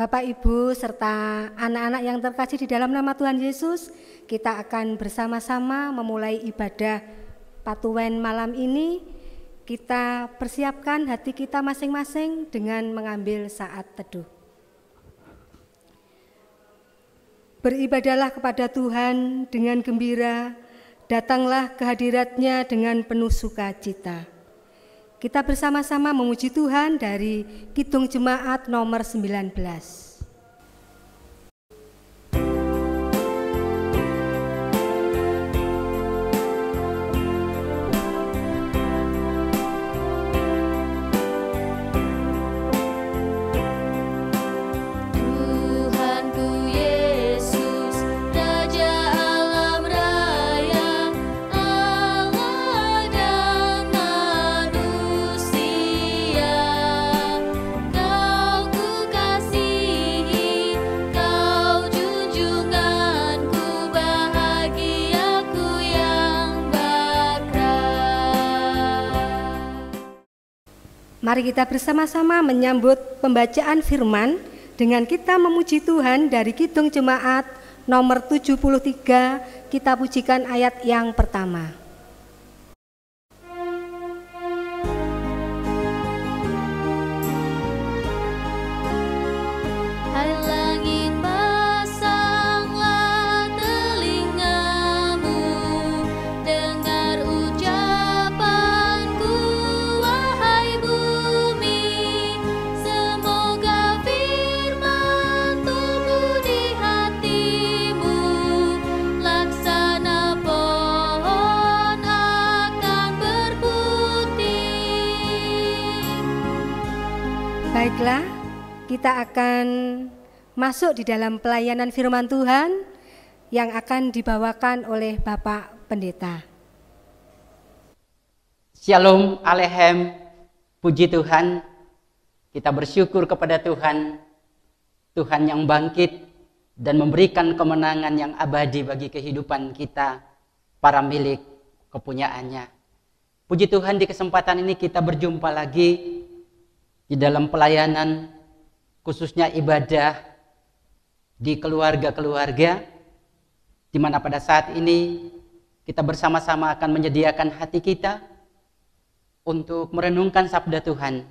Bapak, Ibu, serta anak-anak yang terkasih di dalam nama Tuhan Yesus, kita akan bersama-sama memulai ibadah Patuwen malam ini. Kita persiapkan hati kita masing-masing dengan mengambil saat teduh. Beribadahlah kepada Tuhan dengan gembira, datanglah ke hadirat-Nya dengan penuh sukacita. Kita bersama-sama memuji Tuhan dari Kidung Jemaat nomor 19. Mari kita bersama-sama menyambut pembacaan firman dengan kita memuji Tuhan dari Kidung Jemaat nomor 73. Kita pujikan ayat yang pertama. Baiklah, kita akan masuk di dalam pelayanan firman Tuhan yang akan dibawakan oleh Bapak Pendeta. Shalom Alehem, puji Tuhan. Kita bersyukur kepada Tuhan, Tuhan yang bangkit dan memberikan kemenangan yang abadi bagi kehidupan kita, para milik kepunyaannya. Puji Tuhan, di kesempatan ini kita berjumpa lagi di dalam pelayanan, khususnya ibadah di keluarga-keluarga, di mana pada saat ini kita bersama-sama akan menyediakan hati kita untuk merenungkan sabda Tuhan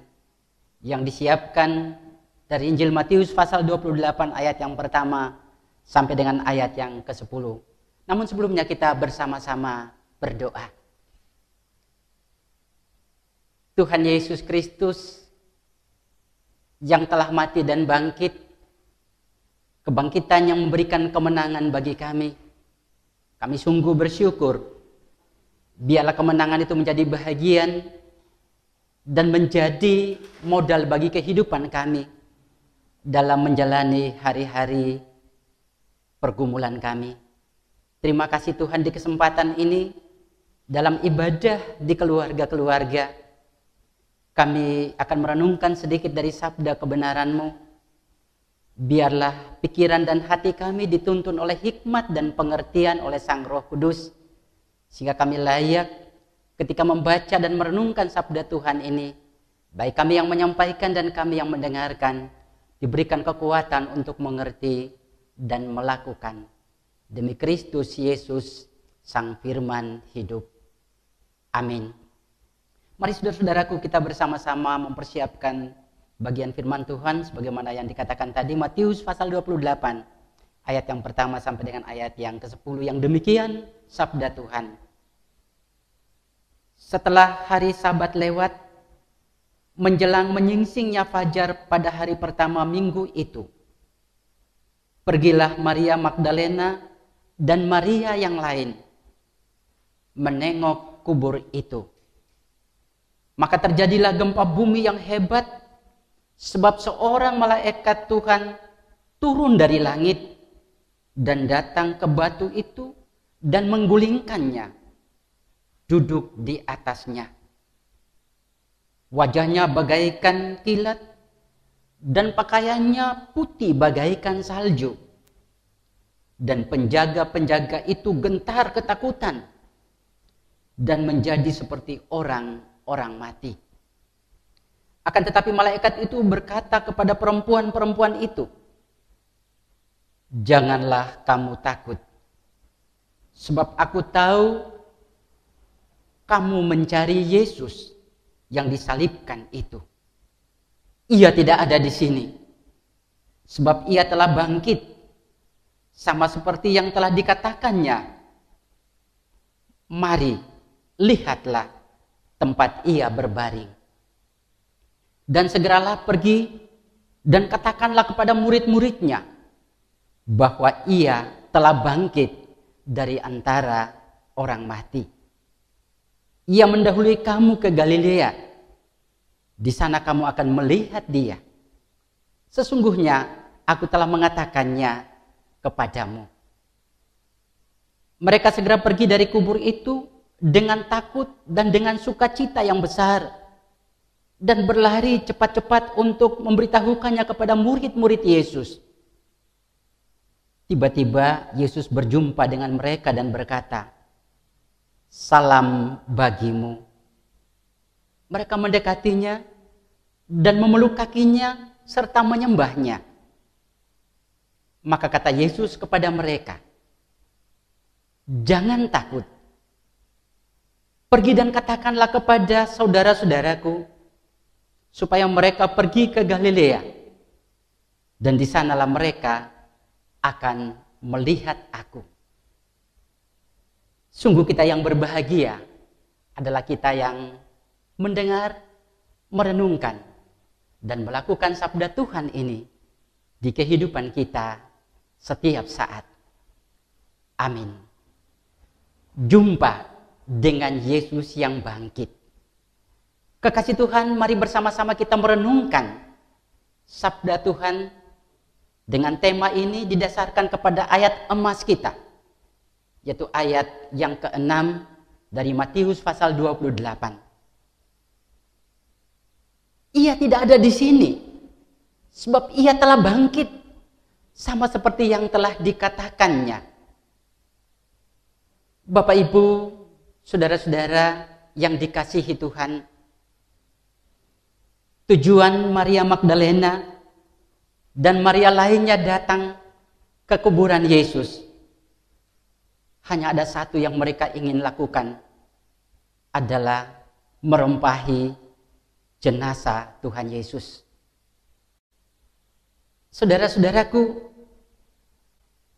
yang disiapkan dari Injil Matius pasal 28 ayat yang pertama sampai dengan ayat yang ke-10. Namun sebelumnya kita bersama-sama berdoa. Tuhan Yesus Kristus yang telah mati dan bangkit, kebangkitan yang memberikan kemenangan bagi kami. Kami sungguh bersyukur. Biarlah kemenangan itu menjadi bahagian dan menjadi modal bagi kehidupan kami dalam menjalani hari-hari pergumulan kami. Terima kasih Tuhan, di kesempatan ini dalam ibadah di keluarga-keluarga, kami akan merenungkan sedikit dari sabda kebenaran-Mu. Biarlah pikiran dan hati kami dituntun oleh hikmat dan pengertian oleh Sang Roh Kudus, sehingga kami layak ketika membaca dan merenungkan sabda Tuhan ini, baik kami yang menyampaikan dan kami yang mendengarkan, diberikan kekuatan untuk mengerti dan melakukan. Demi Kristus Yesus, Sang Firman hidup. Amin. Mari saudara-saudaraku, kita bersama-sama mempersiapkan bagian firman Tuhan sebagaimana yang dikatakan tadi, Matius pasal 28 ayat yang pertama sampai dengan ayat yang ke-10, yang demikian sabda Tuhan. Setelah hari Sabat lewat, menjelang menyingsingnya fajar pada hari pertama minggu itu, pergilah Maria Magdalena dan Maria yang lain menengok kubur itu. Maka terjadilah gempa bumi yang hebat, sebab seorang malaikat Tuhan turun dari langit dan datang ke batu itu dan menggulingkannya, duduk di atasnya. Wajahnya bagaikan kilat dan pakaiannya putih bagaikan salju. Dan penjaga-penjaga itu gentar ketakutan dan menjadi seperti orang mati. Akan tetapi malaikat itu berkata kepada perempuan-perempuan itu, Janganlah kamu takut, sebab aku tahu kamu mencari Yesus yang disalibkan itu. Ia tidak ada di sini, sebab ia telah bangkit, sama seperti yang telah dikatakannya. Mari, lihatlah tempat ia berbaring. Dan segeralah pergi dan katakanlah kepada murid-muridnya bahwa ia telah bangkit dari antara orang mati. Ia mendahului kamu ke Galilea. Di sana kamu akan melihat dia. Sesungguhnya aku telah mengatakannya kepadamu. Mereka segera pergi dari kubur itu dengan takut dan dengan sukacita yang besar, dan berlari cepat-cepat untuk memberitahukannya kepada murid-murid Yesus. Tiba-tiba Yesus berjumpa dengan mereka dan berkata, "Salam bagimu." Mereka mendekatinya dan memeluk kakinya serta menyembahnya. Maka kata Yesus kepada mereka, "Jangan takut. Pergi dan katakanlah kepada saudara-saudaraku supaya mereka pergi ke Galilea, dan di sanalah mereka akan melihat aku." Sungguh kita yang berbahagia adalah kita yang mendengar, merenungkan, dan melakukan sabda Tuhan ini di kehidupan kita setiap saat. Amin. Jumpa dengan Yesus yang bangkit. Kekasih Tuhan, mari bersama-sama kita merenungkan sabda Tuhan dengan tema ini didasarkan kepada ayat emas kita, yaitu ayat yang ke-6 dari Matius pasal 28. Ia tidak ada di sini, sebab ia telah bangkit, sama seperti yang telah dikatakannya. Bapak, Ibu, saudara-saudara yang dikasihi Tuhan, tujuan Maria Magdalena dan Maria lainnya datang ke kuburan Yesus, hanya ada satu yang mereka ingin lakukan, adalah merempahi jenazah Tuhan Yesus. Saudara-saudaraku,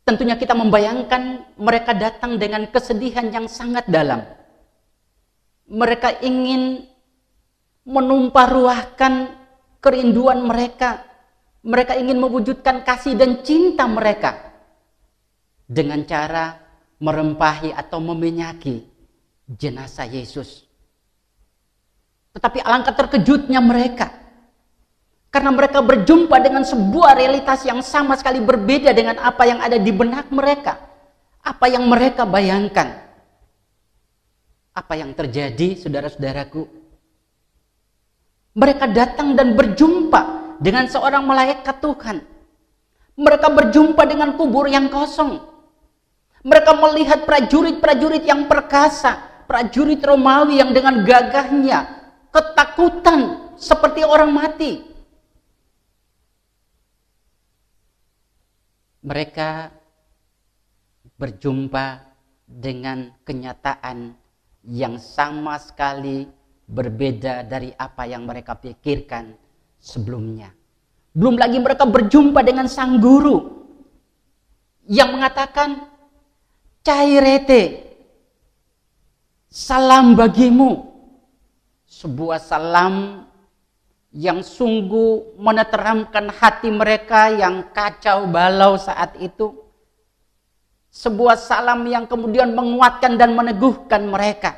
tentunya kita membayangkan mereka datang dengan kesedihan yang sangat dalam. Mereka ingin menumpah ruahkan kerinduan mereka. Mereka ingin mewujudkan kasih dan cinta mereka dengan cara merempahi atau meminyahi jenazah Yesus. Tetapi alangkah terkejutnya mereka, karena mereka berjumpa dengan sebuah realitas yang sama sekali berbeda dengan apa yang ada di benak mereka, apa yang mereka bayangkan. Apa yang terjadi, saudara-saudaraku? Mereka datang dan berjumpa dengan seorang malaikat Tuhan. Mereka berjumpa dengan kubur yang kosong. Mereka melihat prajurit-prajurit yang perkasa, prajurit Romawi yang dengan gagahnya ketakutan seperti orang mati. Mereka berjumpa dengan kenyataan yang sama sekali berbeda dari apa yang mereka pikirkan sebelumnya. Belum lagi mereka berjumpa dengan sang guru yang mengatakan, "Cairete, salam bagimu." Sebuah salam yang sungguh meneteramkan hati mereka yang kacau balau saat itu. Sebuah salam yang kemudian menguatkan dan meneguhkan mereka.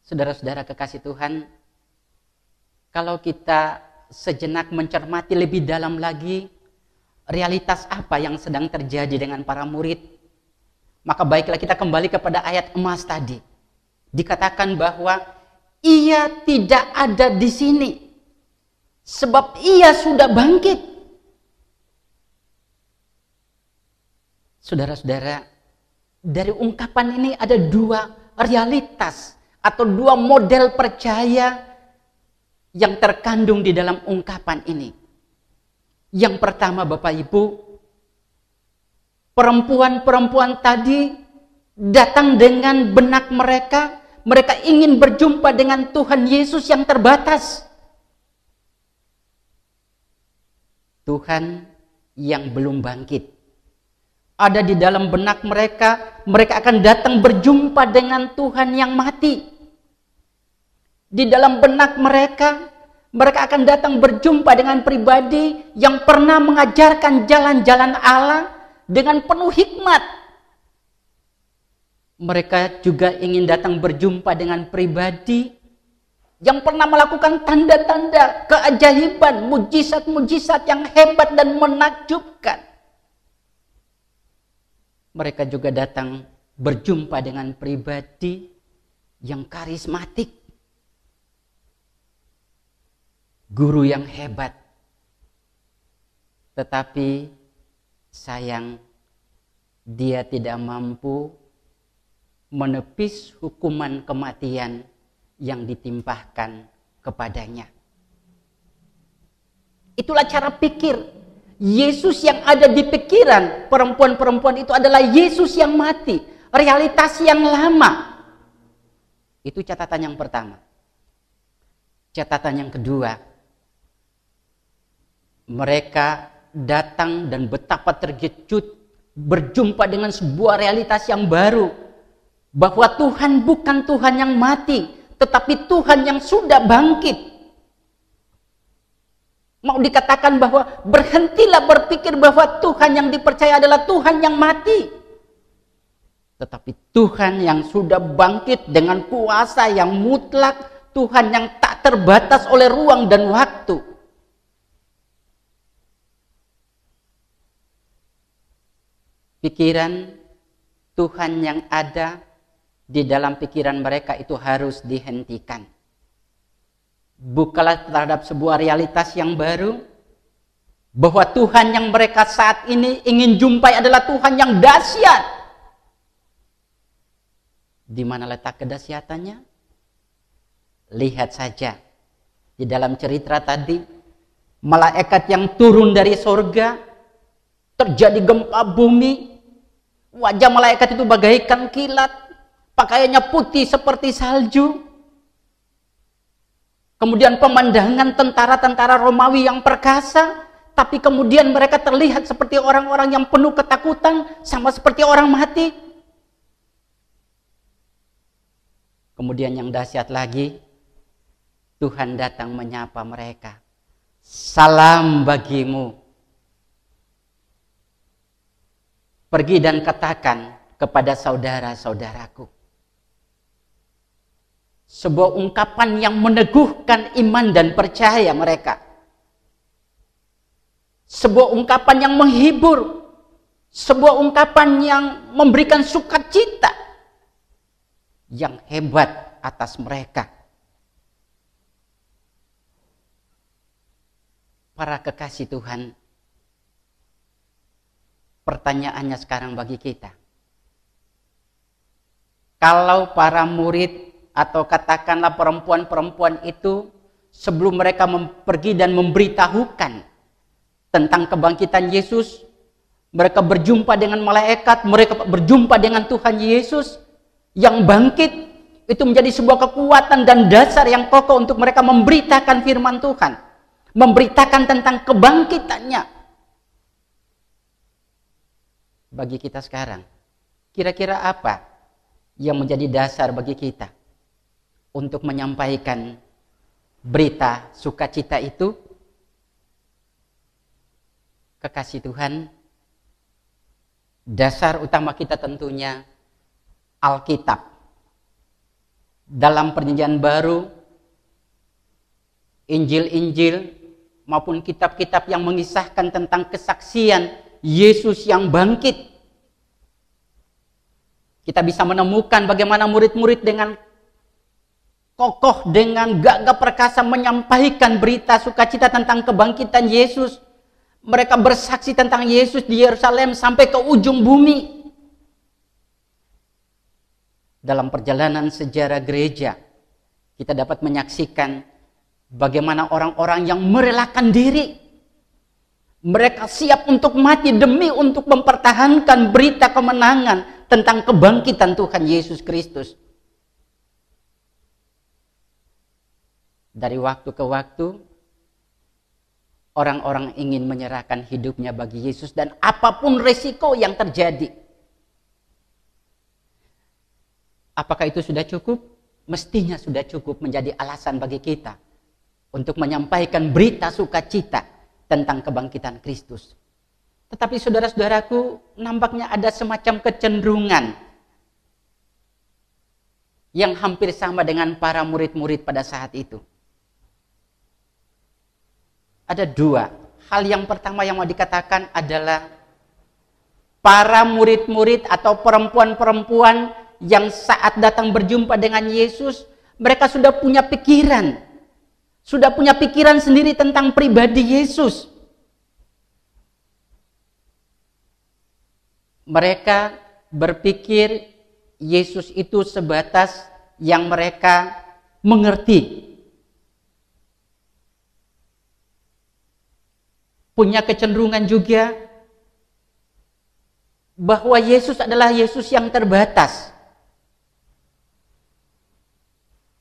Saudara-saudara kekasih Tuhan, kalau kita sejenak mencermati lebih dalam lagi realitas apa yang sedang terjadi dengan para murid, maka baiklah kita kembali kepada ayat emas tadi. Dikatakan bahwa ia tidak ada di sini, sebab ia sudah bangkit. Saudara-saudara, dari ungkapan ini ada dua realitas atau dua model percaya yang terkandung di dalam ungkapan ini. Yang pertama, Bapak Ibu, perempuan-perempuan tadi datang dengan benak mereka. Mereka ingin berjumpa dengan Tuhan Yesus yang terbatas. Tuhan yang belum bangkit. Ada di dalam benak mereka, mereka akan datang berjumpa dengan Tuhan yang mati. Di dalam benak mereka, mereka akan datang berjumpa dengan pribadi yang pernah mengajarkan jalan-jalan Allah dengan penuh hikmat. Mereka juga ingin datang berjumpa dengan pribadi yang pernah melakukan tanda-tanda, keajaiban, mujizat-mujizat yang hebat dan menakjubkan. Mereka juga datang berjumpa dengan pribadi yang karismatik, guru yang hebat. Tetapi sayang, dia tidak mampu menepis hukuman kematian yang ditimpahkan kepadanya. Itulah cara pikir Yesus yang ada di pikiran perempuan-perempuan itu adalah Yesus yang mati, realitas yang lama. Itu catatan yang pertama. Catatan yang kedua, mereka datang dan betapa terkejut berjumpa dengan sebuah realitas yang baru. Bahwa Tuhan bukan Tuhan yang mati, tetapi Tuhan yang sudah bangkit. Mau dikatakan bahwa berhentilah berpikir bahwa Tuhan yang dipercaya adalah Tuhan yang mati. Tetapi Tuhan yang sudah bangkit dengan kuasa yang mutlak, Tuhan yang tak terbatas oleh ruang dan waktu. Pikiran Tuhan yang ada di dalam pikiran mereka itu harus dihentikan. Bukalah terhadap sebuah realitas yang baru, bahwa Tuhan yang mereka saat ini ingin jumpai adalah Tuhan yang dahsyat. Di mana letak kedahsyatannya? Lihat saja di dalam cerita tadi, malaikat yang turun dari sorga, terjadi gempa bumi, wajah malaikat itu bagaikan kilat, pakaiannya putih seperti salju. Kemudian pemandangan tentara-tentara Romawi yang perkasa, tapi kemudian mereka terlihat seperti orang-orang yang penuh ketakutan, sama seperti orang mati. Kemudian yang dahsyat lagi, Tuhan datang menyapa mereka. Salam bagimu. Pergi dan katakan kepada saudara-saudaraku. Sebuah ungkapan yang meneguhkan iman dan percaya mereka. Sebuah ungkapan yang menghibur. Sebuah ungkapan yang memberikan sukacita yang hebat atas mereka. Para kekasih Tuhan, pertanyaannya sekarang bagi kita. Kalau para murid atau katakanlah perempuan-perempuan itu sebelum mereka pergi dan memberitahukan tentang kebangkitan Yesus, mereka berjumpa dengan malaikat, mereka berjumpa dengan Tuhan Yesus yang bangkit, itu menjadi sebuah kekuatan dan dasar yang kokoh untuk mereka memberitakan firman Tuhan, memberitakan tentang kebangkitannya. Bagi kita sekarang, kira-kira apa yang menjadi dasar bagi kita untuk menyampaikan berita sukacita itu? Kekasih Tuhan, dasar utama kita tentunya Alkitab. Dalam Perjanjian Baru, Injil-Injil maupun kitab-kitab yang mengisahkan tentang kesaksian Yesus yang bangkit, kita bisa menemukan bagaimana murid-murid dengan kokoh, dengan gagah perkasa menyampaikan berita sukacita tentang kebangkitan Yesus. Mereka bersaksi tentang Yesus di Yerusalem sampai ke ujung bumi. Dalam perjalanan sejarah gereja, kita dapat menyaksikan bagaimana orang-orang yang merelakan diri, Mereka siap untuk mati demi untuk mempertahankan berita kemenangan tentang kebangkitan Tuhan Yesus Kristus. Dari waktu ke waktu, orang-orang ingin menyerahkan hidupnya bagi Yesus dan apapun resiko yang terjadi. Apakah itu sudah cukup? Mestinya sudah cukup menjadi alasan bagi kita untuk menyampaikan berita sukacita tentang kebangkitan Kristus. Tetapi saudara-saudaraku, nampaknya ada semacam kecenderungan yang hampir sama dengan para murid-murid pada saat itu. Ada dua. Hal yang pertama yang mau dikatakan adalah para murid-murid atau perempuan-perempuan yang saat datang berjumpa dengan Yesus, mereka sudah punya pikiran. Sudah punya pikiran sendiri tentang pribadi Yesus. Mereka berpikir Yesus itu sebatas yang mereka mengerti. Punya kecenderungan juga bahwa Yesus adalah Yesus yang terbatas.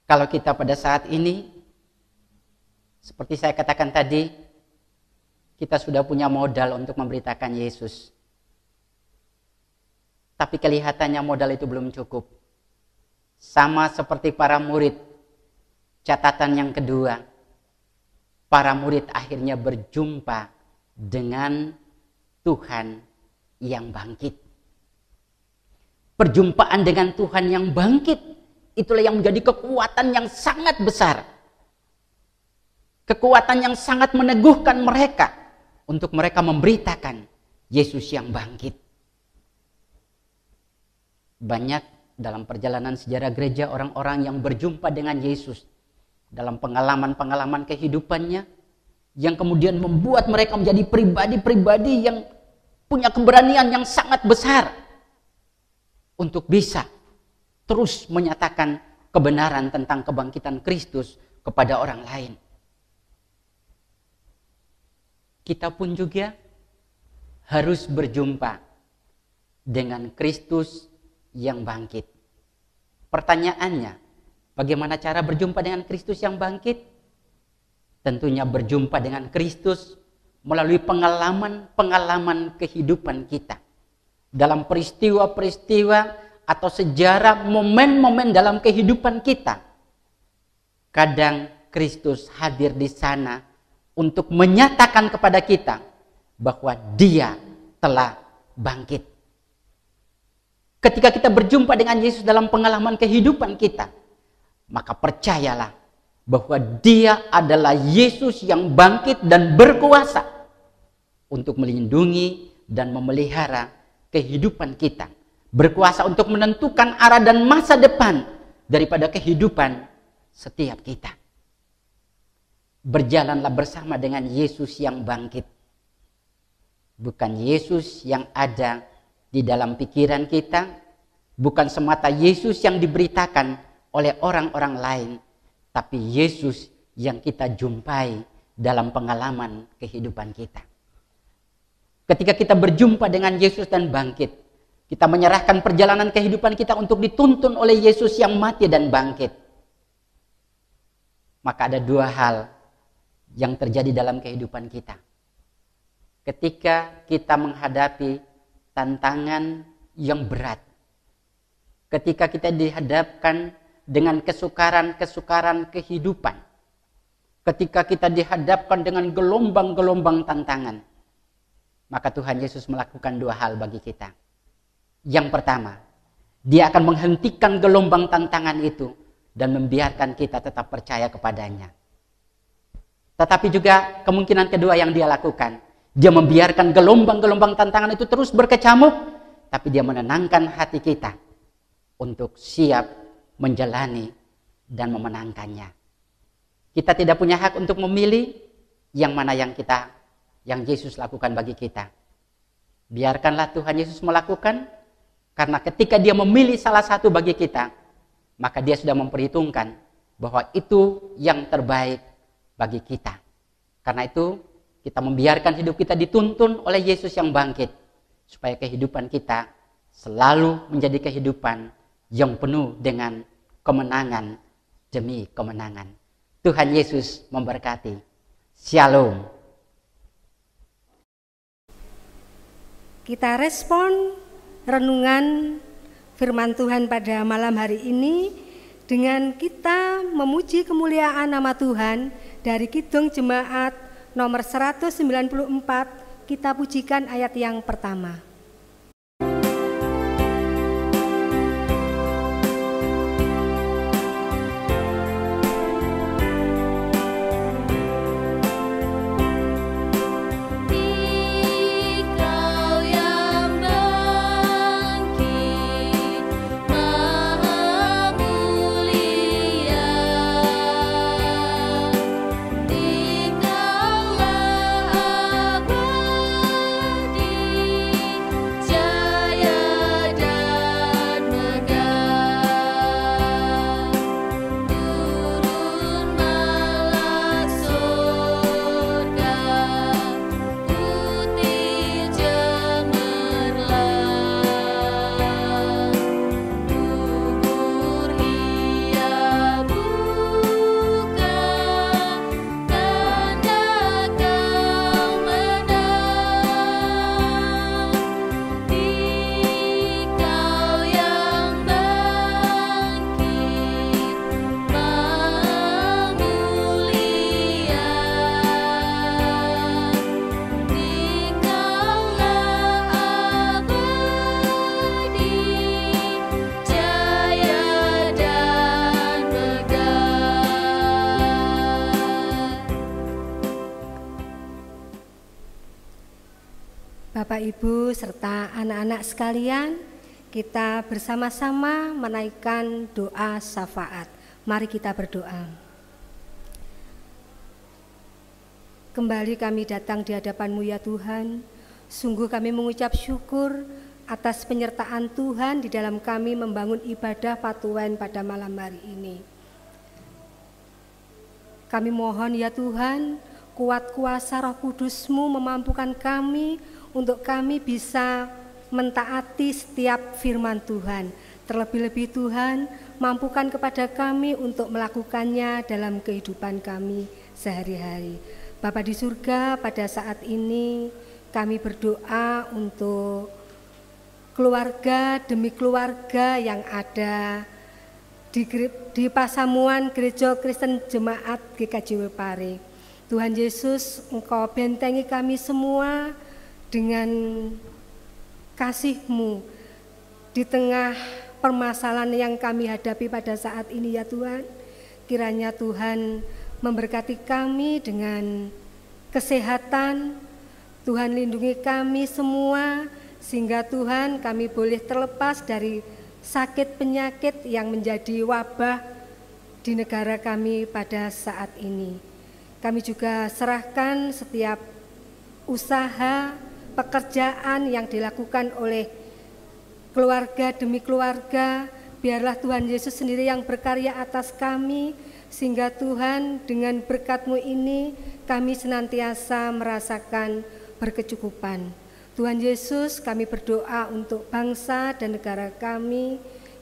Kalau kita pada saat ini, seperti saya katakan tadi, kita sudah punya modal untuk memberitakan Yesus. Tapi kelihatannya modal itu belum cukup. Sama seperti para murid, catatan yang kedua, para murid akhirnya berjumpa dengan Tuhan yang bangkit. Perjumpaan dengan Tuhan yang bangkit, itulah yang menjadi kekuatan yang sangat besar. Kekuatan yang sangat meneguhkan mereka untuk mereka memberitakan Yesus yang bangkit. Banyak dalam perjalanan sejarah gereja orang-orang yang berjumpa dengan Yesus dalam pengalaman-pengalaman kehidupannya yang kemudian membuat mereka menjadi pribadi-pribadi yang punya keberanian yang sangat besar untuk bisa terus menyatakan kebenaran tentang kebangkitan Kristus kepada orang lain. Kita pun juga harus berjumpa dengan Kristus yang bangkit. Pertanyaannya, bagaimana cara berjumpa dengan Kristus yang bangkit? Tentunya berjumpa dengan Kristus melalui pengalaman-pengalaman kehidupan kita. Dalam peristiwa-peristiwa atau sejarah momen-momen dalam kehidupan kita. Kadang Kristus hadir di sana untuk menyatakan kepada kita bahwa Dia telah bangkit. Ketika kita berjumpa dengan Yesus dalam pengalaman kehidupan kita, maka percayalah bahwa Dia adalah Yesus yang bangkit dan berkuasa untuk melindungi dan memelihara kehidupan kita. Berkuasa untuk menentukan arah dan masa depan daripada kehidupan setiap kita. Berjalanlah bersama dengan Yesus yang bangkit. Bukan Yesus yang ada di dalam pikiran kita, bukan semata Yesus yang diberitakan oleh orang-orang lain, tapi Yesus yang kita jumpai dalam pengalaman kehidupan kita. Ketika kita berjumpa dengan Yesus dan bangkit, kita menyerahkan perjalanan kehidupan kita untuk dituntun oleh Yesus yang mati dan bangkit. Maka ada dua hal yang terjadi dalam kehidupan kita. Ketika kita menghadapi tantangan yang berat, ketika kita dihadapkan dengan kesukaran-kesukaran kehidupan, ketika kita dihadapkan dengan gelombang-gelombang tantangan, maka Tuhan Yesus melakukan dua hal bagi kita. Yang pertama, Dia akan menghentikan gelombang tantangan itu dan membiarkan kita tetap percaya kepadanya. Tetapi juga kemungkinan kedua yang Dia lakukan, Dia membiarkan gelombang-gelombang tantangan itu terus berkecamuk, tapi Dia menenangkan hati kita untuk siap menjalani dan memenangkannya. Kita tidak punya hak untuk memilih yang mana yang Yesus lakukan bagi kita. Biarkanlah Tuhan Yesus melakukan, karena ketika Dia memilih salah satu bagi kita, maka Dia sudah memperhitungkan bahwa itu yang terbaik bagi kita. Karena itu Kita membiarkan hidup kita dituntun oleh Yesus yang bangkit, supaya kehidupan kita selalu menjadi kehidupan yang penuh dengan kemenangan demi kemenangan. Tuhan Yesus memberkati. Shalom. Kita respon renungan firman Tuhan pada malam hari ini dengan kita memuji kemuliaan nama Tuhan dari Kidung Jemaat nomor 194. Kita pujikan ayat yang pertama. Bapak, Ibu, serta anak-anak sekalian, kita bersama-sama menaikkan doa syafaat. Mari kita berdoa. Kembali kami datang di hadapan-Mu ya Tuhan. Sungguh kami mengucap syukur atas penyertaan Tuhan di dalam kami membangun ibadah Patuwen pada malam hari ini. Kami mohon ya Tuhan, kuat kuasa Roh Kudus-Mu memampukan kami untuk kami bisa mentaati setiap firman Tuhan. Terlebih-lebih Tuhan, mampukan kepada kami untuk melakukannya dalam kehidupan kami sehari-hari. Bapa di surga, pada saat ini kami berdoa untuk keluarga demi keluarga yang ada di Pasamuan Gereja Kristen Jemaat GKJW Pare. Tuhan Yesus, Engkau bentengi kami semua dengan kasih-Mu di tengah permasalahan yang kami hadapi pada saat ini ya Tuhan. Kiranya Tuhan memberkati kami dengan kesehatan. Tuhan lindungi kami semua sehingga Tuhan kami boleh terlepas dari sakit penyakit yang menjadi wabah di negara kami pada saat ini. Kami juga serahkan setiap usaha pekerjaan yang dilakukan oleh keluarga demi keluarga. Biarlah Tuhan Yesus sendiri yang berkarya atas kami, sehingga Tuhan dengan berkat-Mu ini kami senantiasa merasakan berkecukupan. Tuhan Yesus, kami berdoa untuk bangsa dan negara kami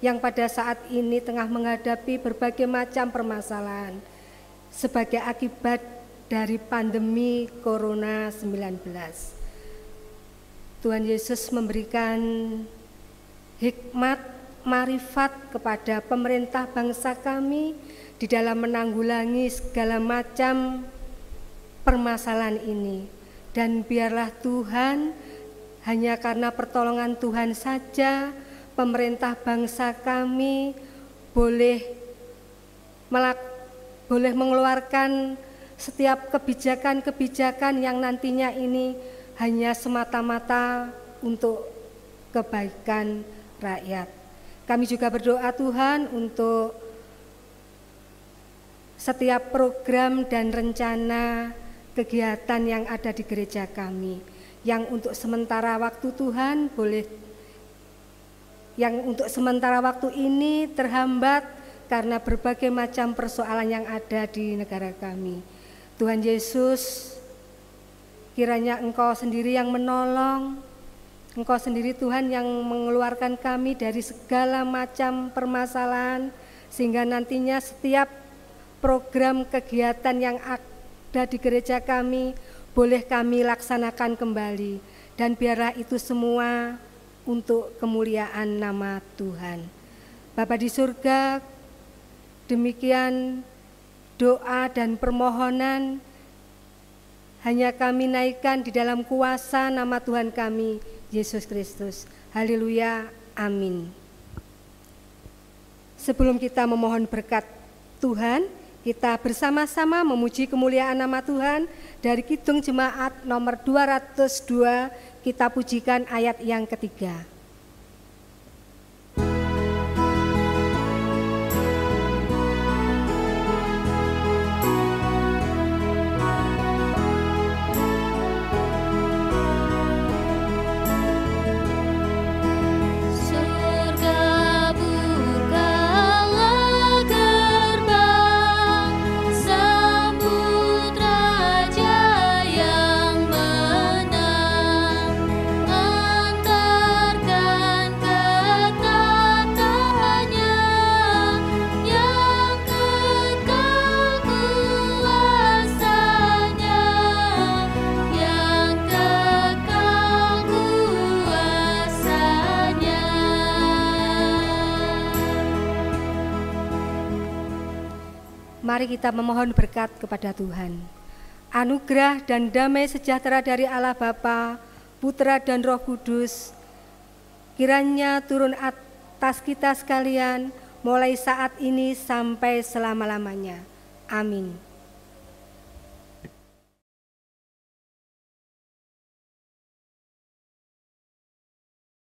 yang pada saat ini tengah menghadapi berbagai macam permasalahan sebagai akibat dari pandemi Corona-19. Tuhan Yesus memberikan hikmat, marifat kepada pemerintah bangsa kami di dalam menanggulangi segala macam permasalahan ini. Dan biarlah Tuhan, hanya karena pertolongan Tuhan saja, pemerintah bangsa kami boleh mengeluarkan setiap kebijakan-kebijakan yang nantinya ini hanya semata-mata untuk kebaikan rakyat. Kami juga berdoa Tuhan untuk setiap program dan rencana kegiatan yang ada di gereja kami, yang untuk sementara waktu Tuhan untuk sementara waktu ini terhambat karena berbagai macam persoalan yang ada di negara kami. Tuhan Yesus, Kiranya Engkau sendiri yang menolong, Engkau sendiri Tuhan yang mengeluarkan kami dari segala macam permasalahan, sehingga nantinya setiap program kegiatan yang ada di gereja kami boleh kami laksanakan kembali, dan biarlah itu semua untuk kemuliaan nama Tuhan. Bapa di surga, demikian doa dan permohonan hanya kami naikkan di dalam kuasa nama Tuhan kami, Yesus Kristus. Haleluya, amin. Sebelum kita memohon berkat Tuhan, kita bersama-sama memuji kemuliaan nama Tuhan dari Kidung Jemaat nomor 202, kita pujikan ayat yang ketiga. Mari kita memohon berkat kepada Tuhan. Anugerah dan damai sejahtera dari Allah Bapa, Putra dan Roh Kudus, kiranya turun atas kita sekalian mulai saat ini sampai selama-lamanya. Amin.